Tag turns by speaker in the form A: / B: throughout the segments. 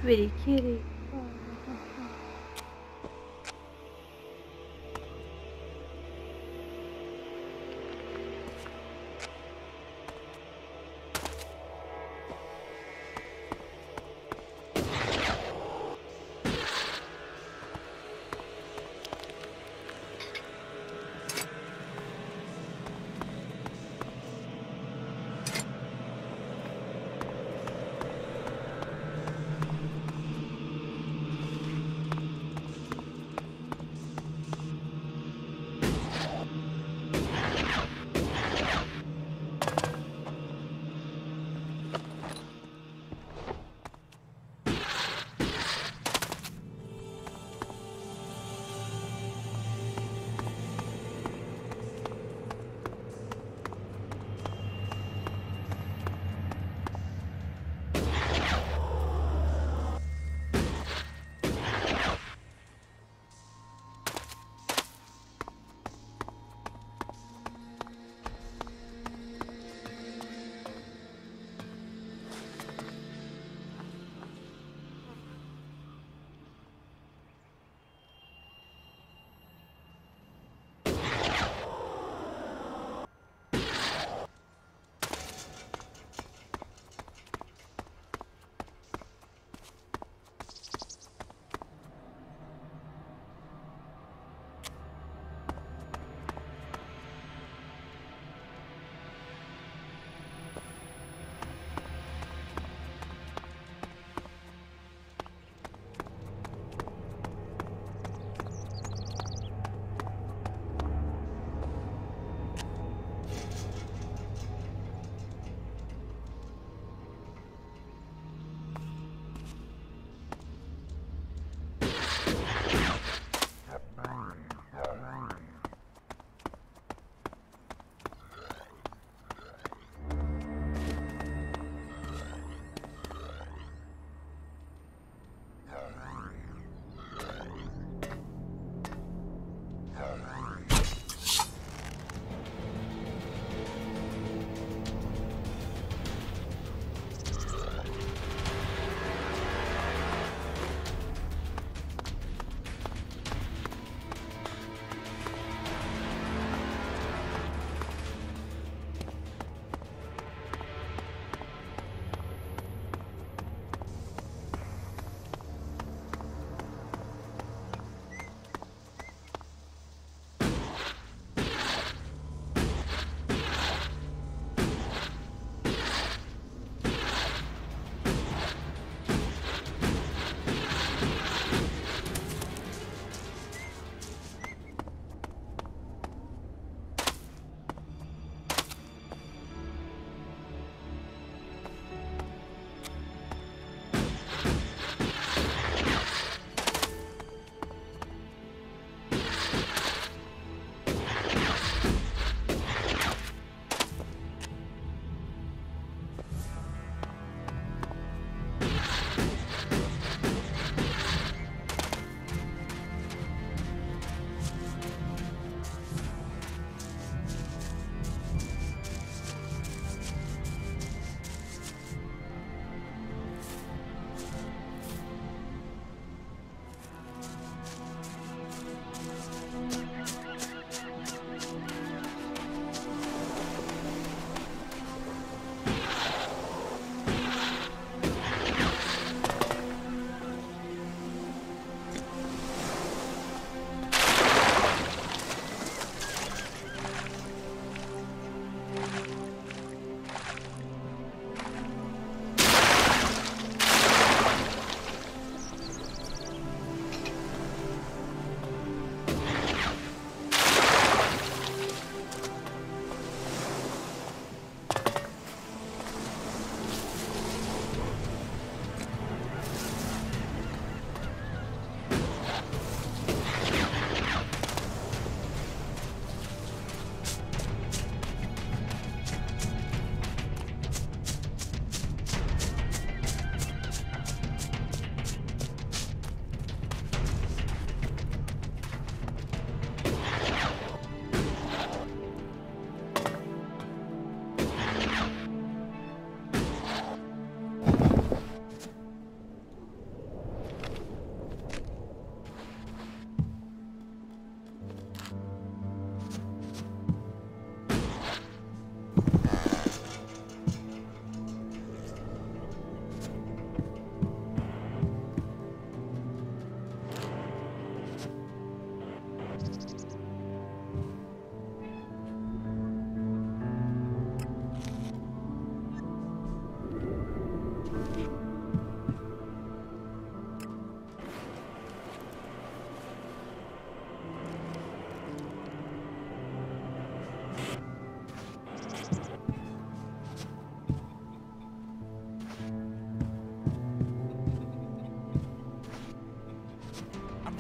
A: Very kitty.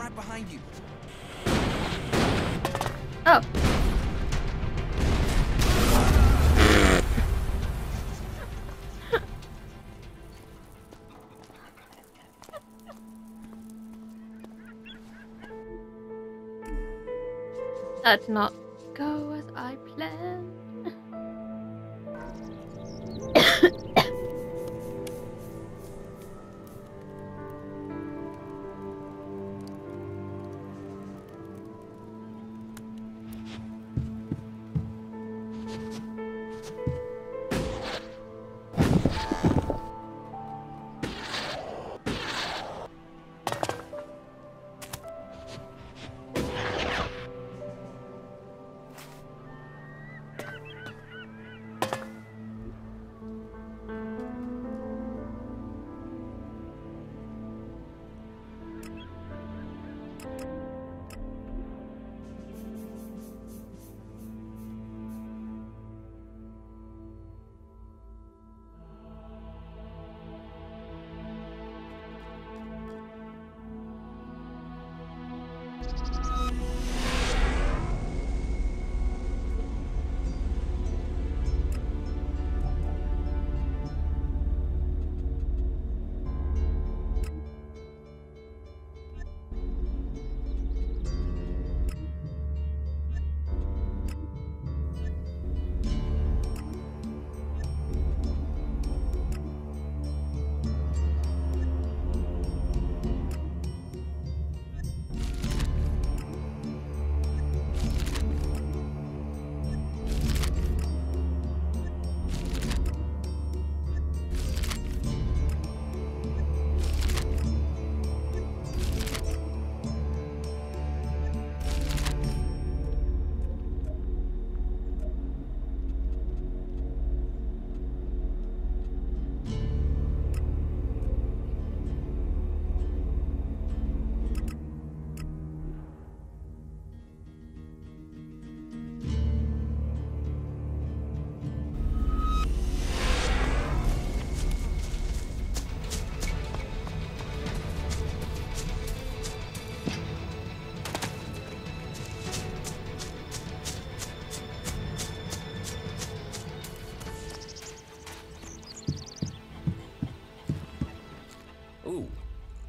A: right behind you.
B: Oh. That did not go as I planned.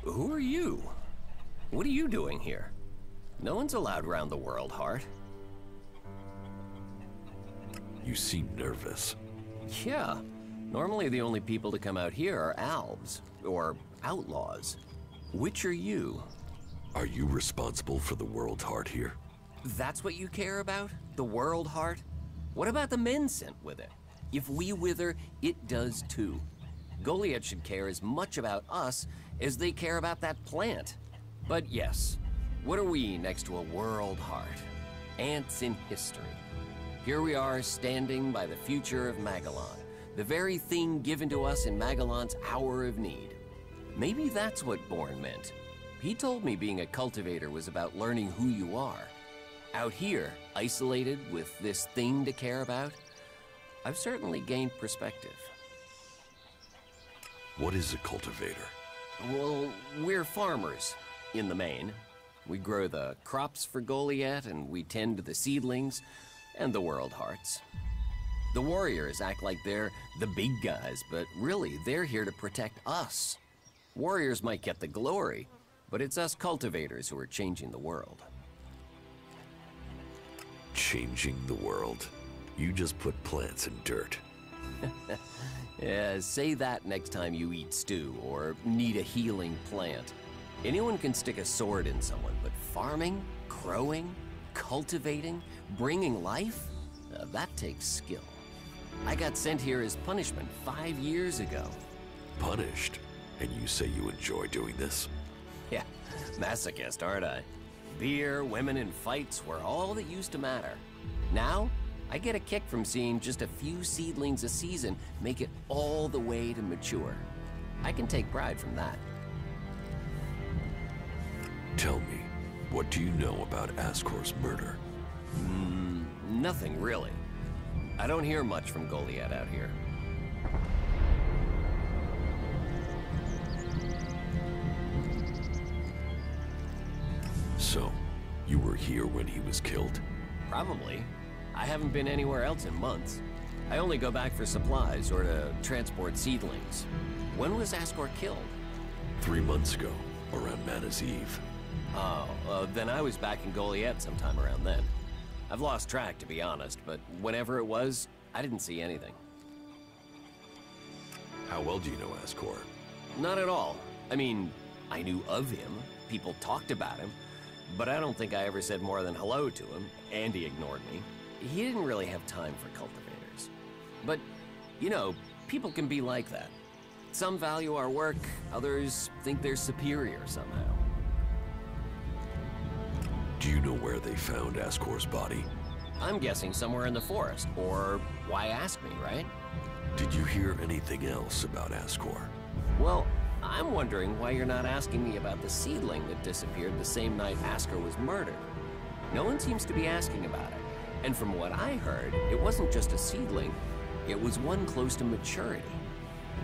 C: Who are you? What are you doing here? No one's allowed around the world, Hart.
D: You seem nervous.
C: Yeah. Normally the only people to come out here are Albs, or outlaws. Which are you?
D: Are you responsible for the world, Hart, here?
C: That's what you care about? The world, Hart? What about the men sent with it? If we wither, it does too. Goliath should care as much about us as they care about that plant. But yes, what are we next to a world, Hart? Ants in history. Here we are standing by the future of Magellan, the very thing given to us in Magellan's hour of need. Maybe that's what Bourne meant. He told me being a cultivator was about learning who you are. Out here, isolated with this thing to care about, I've certainly gained perspective.
D: What is a cultivator?
C: Well, we're farmers, in the main. We grow the crops for Goliath, and we tend to the seedlings and the world hearts. The warriors act like they're the big guys, but really, they're here to protect us. Warriors might get the glory, but it's us cultivators who are changing the world.
D: Changing the world? You just put plants in dirt.
C: Yeah, say that next time you eat stew or need a healing plant. Anyone can stick a sword in someone, but farming, growing, cultivating, bringing life, that takes skill. I got sent here as punishment 5 years ago.
D: Punished? And you say you enjoy doing this?
C: Yeah, masochist, aren't I? Beer, women, and fights were all that used to matter. Now, I get a kick from seeing just a few seedlings a season make it all the way to mature. I can take pride from that.
D: Tell me, what do you know about Ascor's murder?
C: Nothing really. I don't hear much from Goliath out here.
D: So, you were here when he was killed?
C: Probably. I haven't been anywhere else in months. I only go back for supplies or to transport seedlings. When was Ascor killed?
D: 3 months ago, around Mana's Eve.
C: Oh, then I was back in Goliath sometime around then. I've lost track, to be honest, but whenever it was, I didn't see anything.
D: How well do you know Ascor?
C: Not at all. I mean, I knew of him. People talked about him. But I don't think I ever said more than hello to him, and he ignored me. He didn't really have time for cultivators. But, you know, people can be like that. Some value our work, others think they're superior somehow.
D: Do you know where they found Ascor's body?
C: I'm guessing somewhere in the forest, or why ask me, right?
D: Did you hear anything else about Ascor?
C: Well, I'm wondering why you're not asking me about the seedling that disappeared the same night Ascor was murdered. No one seems to be asking about it. And from what I heard, it wasn't just a seedling, it was one close to maturity.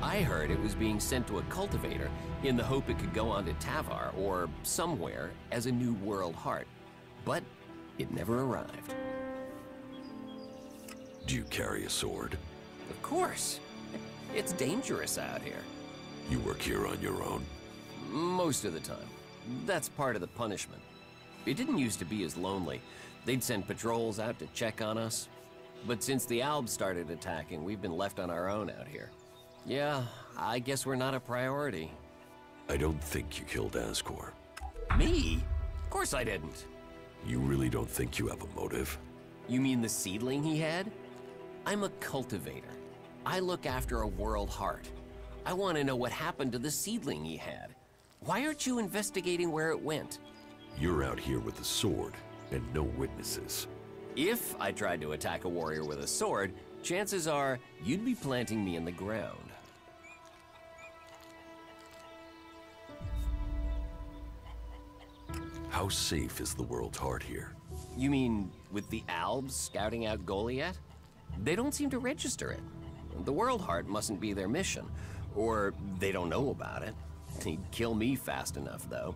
C: I heard it was being sent to a cultivator in the hope it could go on to Tavar or somewhere as a new world heart. But it never arrived.
D: Do you carry a sword?
C: Of course. It's dangerous out here.
D: You work here on your own?
C: Most of the time. That's part of the punishment. It didn't used to be as lonely. They'd send patrols out to check on us. But since the Albs started attacking, we've been left on our own out here. Yeah, I guess we're not a priority.
D: I don't think you killed Ascor.
C: Me? Of course I didn't.
D: You really don't think you have a motive?
C: You mean the seedling he had? I'm a cultivator. I look after a world heart. I want to know what happened to the seedling he had. Why aren't you investigating where it went?
D: You're out here with a sword and no witnesses.
C: If I tried to attack a warrior with a sword, chances are you'd be planting me in the ground.
D: How safe is the world's heart here?
C: You mean with the Albs scouting out Goliath? They don't seem to register it. The World Heart mustn't be their mission, or they don't know about it. They'd kill me fast enough, though.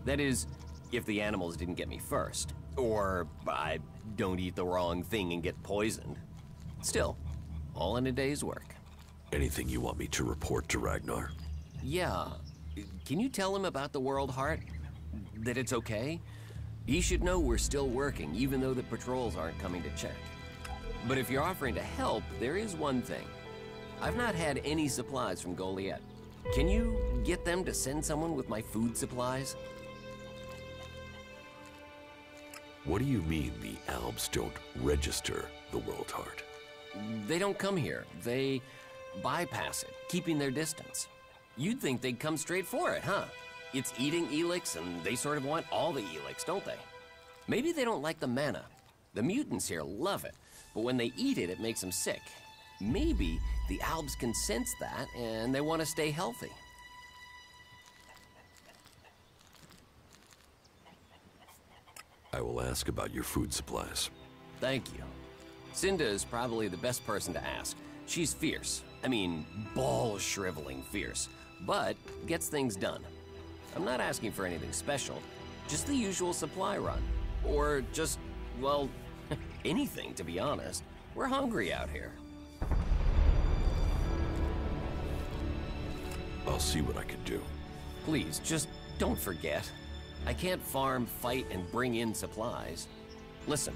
C: That is, if the animals didn't get me first, or I don't eat the wrong thing and get poisoned. Still, all in a day's work.
D: Anything you want me to report to Ragnar?
C: Yeah. Can you tell him about the World Heart? That it's okay? He should know we're still working, even though the patrols aren't coming to check. But if you're offering to help, there is one thing. I've not had any supplies from Goliath. Can you get them to send someone with my food supplies?
D: What do you mean the Albs don't register the World Heart?
C: They don't come here. They bypass it, keeping their distance. You'd think they'd come straight for it, huh? It's eating Elex, and they sort of want all the Elex, don't they? Maybe they don't like the mana. The mutants here love it, but when they eat it, it makes them sick. Maybe the Albs can sense that, and they want to stay healthy.
D: I will ask about your food supplies.
C: Thank you. Cinda is probably the best person to ask. She's fierce. I mean, ball-shriveling fierce, but gets things done. I'm not asking for anything special, just the usual supply run. Or just, well, anything, to be honest. We're hungry out here.
D: I'll see what I can do.
C: Please, just don't forget. I can't farm, fight, and bring in supplies. Listen,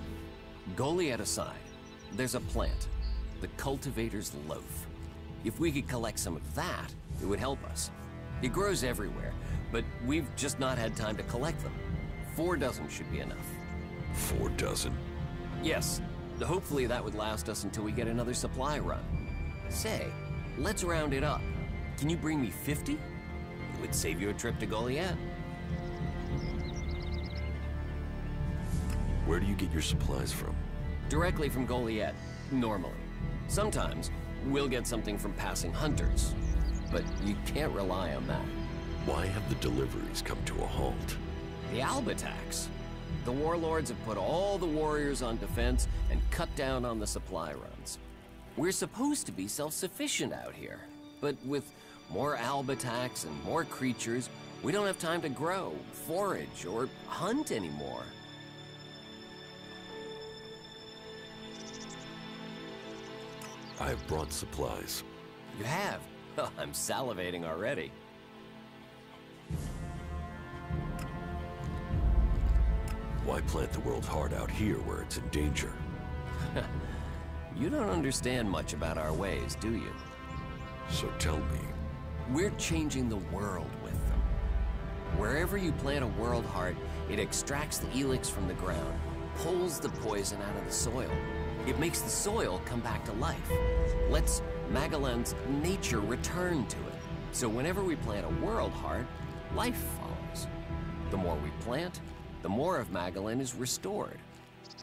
C: Goliath aside, there's a plant, the Cultivator's Loaf. If we could collect some of that, it would help us. It grows everywhere, but we've just not had time to collect them. 4 dozen should be enough.
D: 4 dozen?
C: Yes, hopefully that would last us until we get another supply run. Say, let's round it up. Can you bring me 50? It would save you a trip to Goliath.
D: Where do you get your supplies from?
C: Directly from Goliath, normally. Sometimes, we'll get something from passing hunters, but you can't rely on that.
D: Why have the deliveries come to a halt?
C: The Alb attacks. The warlords have put all the warriors on defense and cut down on the supply runs. We're supposed to be self-sufficient out here, but with more Alb attacks and more creatures, We don't have time to grow, forage, or hunt anymore.
D: I have brought supplies.
C: You have? I'm salivating already.
D: Why plant the world's heart out here where it's in danger?
C: You don't understand much about our ways, do you?
D: So tell me.
C: We're changing the world with them. Wherever you plant a world heart, it extracts the Elex from the ground, pulls the poison out of the soil. It makes the soil come back to life. Lets Magellan's nature return to it. So whenever we plant a world heart, life follows. The more we plant, the more of Magellan is restored.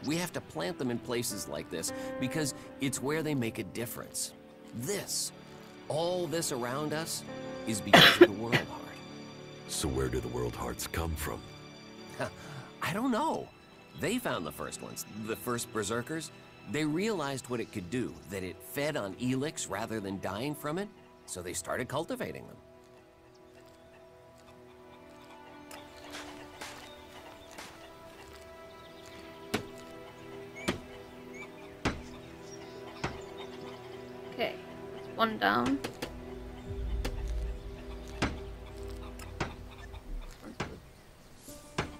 C: We have to plant them in places like this because it's where they make a difference. All this around us, is because of the world heart.
D: So where do the world hearts come from?
C: I don't know. They found the first ones, the first berserkers. They realized what it could do, that it fed on Elex rather than dying from it, so they started cultivating them.
B: Okay, that's one down.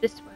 B: This way.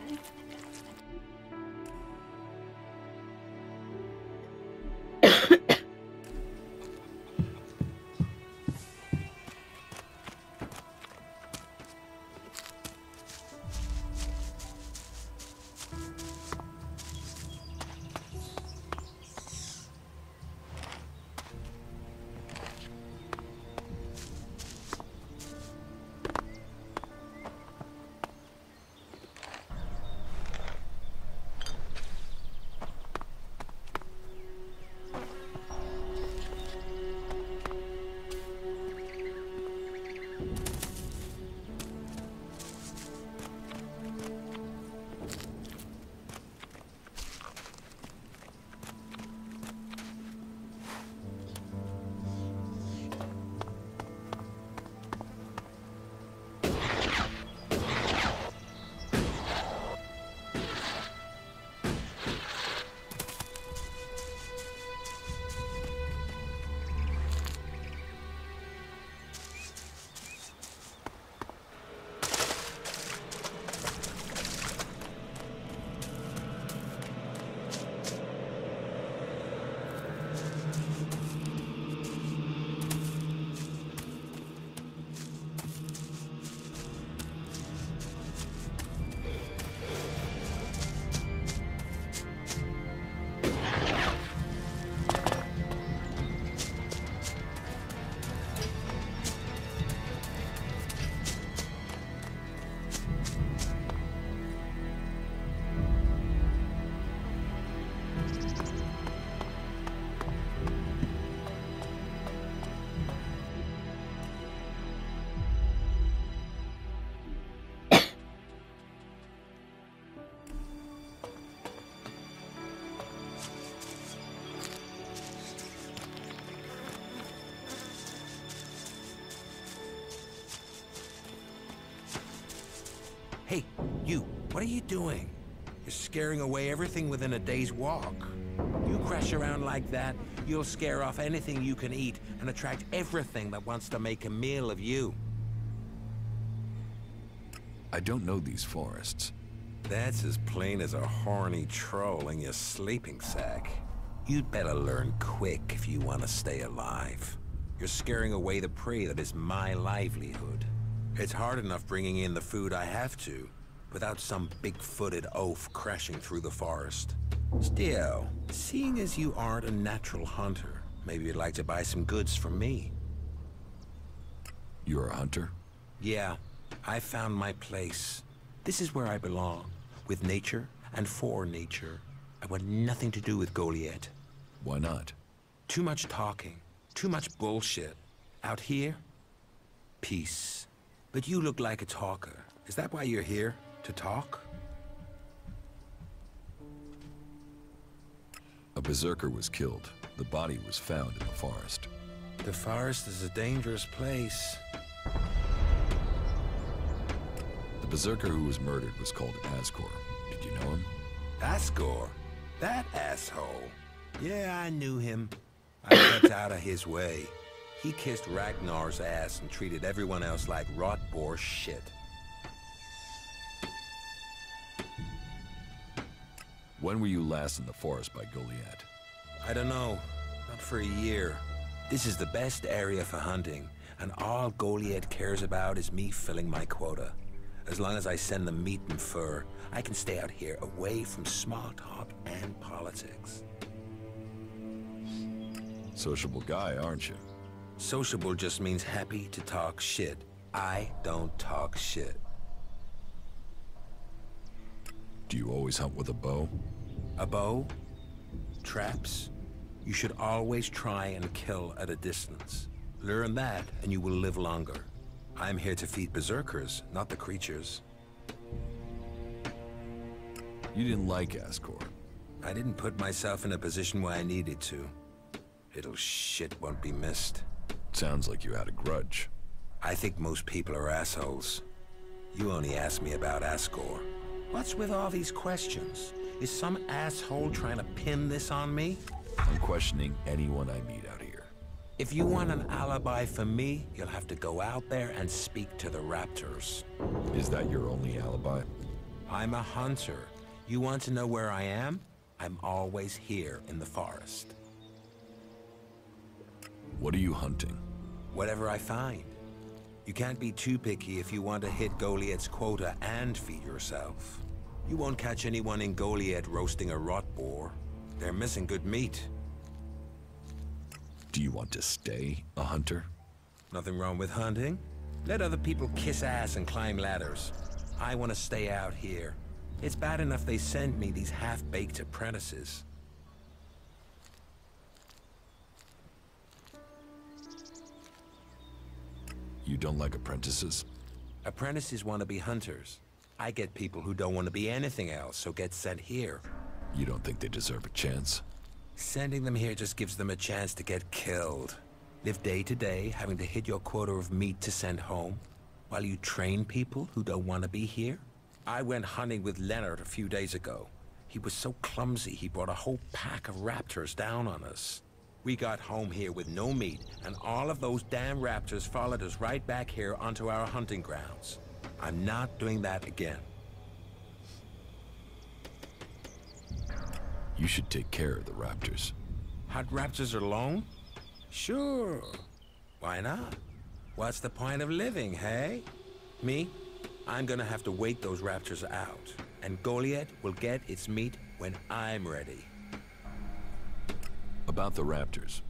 A: Hey, you, what are you doing? You're scaring away everything within a day's walk. You crash around like that, you'll scare off anything you can eat and attract everything that wants to make a meal of you.
D: I don't know these forests.
A: That's as plain as a horny troll in your sleeping sack. You'd better learn quick if you want to stay alive. You're scaring away the prey that is my livelihood. It's hard enough bringing in the food I have to, without some big-footed oaf crashing through the forest. Still, seeing as you aren't a natural hunter, maybe you'd like to buy some goods from me.
D: You're a hunter?
A: Yeah, I found my place. This is where I belong, with nature and for nature. I want nothing to do with Goliath.
D: Why not?
A: Too much talking, too much bullshit. Out here, peace. But you look like a talker. Is that why you're here? To talk?
D: A berserker was killed. The body was found in the forest.
A: The forest is a dangerous place.
E: berserker who was murdered was called Asgore. Did you know him?
A: Asgore? That asshole? Yeah, I knew him. I kept out of his way. He kissed Ragnar's ass and treated everyone else like rot boar shit.
E: When were you last in the forest by Goliath?
A: I don't know. Not for a year. This is the best area for hunting, and all Goliath cares about is me filling my quota. As long as I send them meat and fur, I can stay out here away from small talk and politics.
E: Sociable guy, aren't you?
A: Sociable just means happy to talk shit. I don't talk shit.
E: Do you always hunt with a bow?
A: A bow? Traps? You should always try and kill at a distance. Learn that and you will live longer. I'm here to feed berserkers, not the creatures.
E: You didn't like Asgore.
A: I didn't put myself in a position where I needed to. Little shit won't be missed.
E: Sounds like you had a grudge.
A: I think most people are assholes. You only asked me about Asgore. What's with all these questions? Is some asshole trying to pin this on me?
E: I'm questioning anyone I meet out here.
A: If you want an alibi for me, you'll have to go out there and speak to the raptors.
E: Is that your only alibi?
A: I'm a hunter. You want to know where I am? I'm always here in the forest.
E: What are you hunting?
A: Whatever I find. You can't be too picky if you want to hit Goliath's quota and feed yourself. You won't catch anyone in Goliath roasting a rot boar. They're missing good meat.
E: Do you want to stay a hunter?
A: Nothing wrong with hunting. Let other people kiss ass and climb ladders. I want to stay out here. It's bad enough they send me these half-baked apprentices.
E: You don't like apprentices?
A: Apprentices want to be hunters. I get people who don't want to be anything else, so get sent here.
E: You don't think they deserve a chance?
A: Sending them here just gives them a chance to get killed. Live day to day, having to hit your quota of meat to send home, while you train people who don't want to be here? I went hunting with Leonard a few days ago. He was so clumsy, he brought a whole pack of raptors down on us. We got home here with no meat, and all of those damn raptors followed us right back here onto our hunting grounds. I'm not doing that again.
E: You should take care of the raptors.
A: Hunt raptors alone? Sure. Why not? What's the point of living, hey? Me? I'm gonna have to wait those raptors out, and Goliath will get its meat when I'm ready.
E: About the raptors,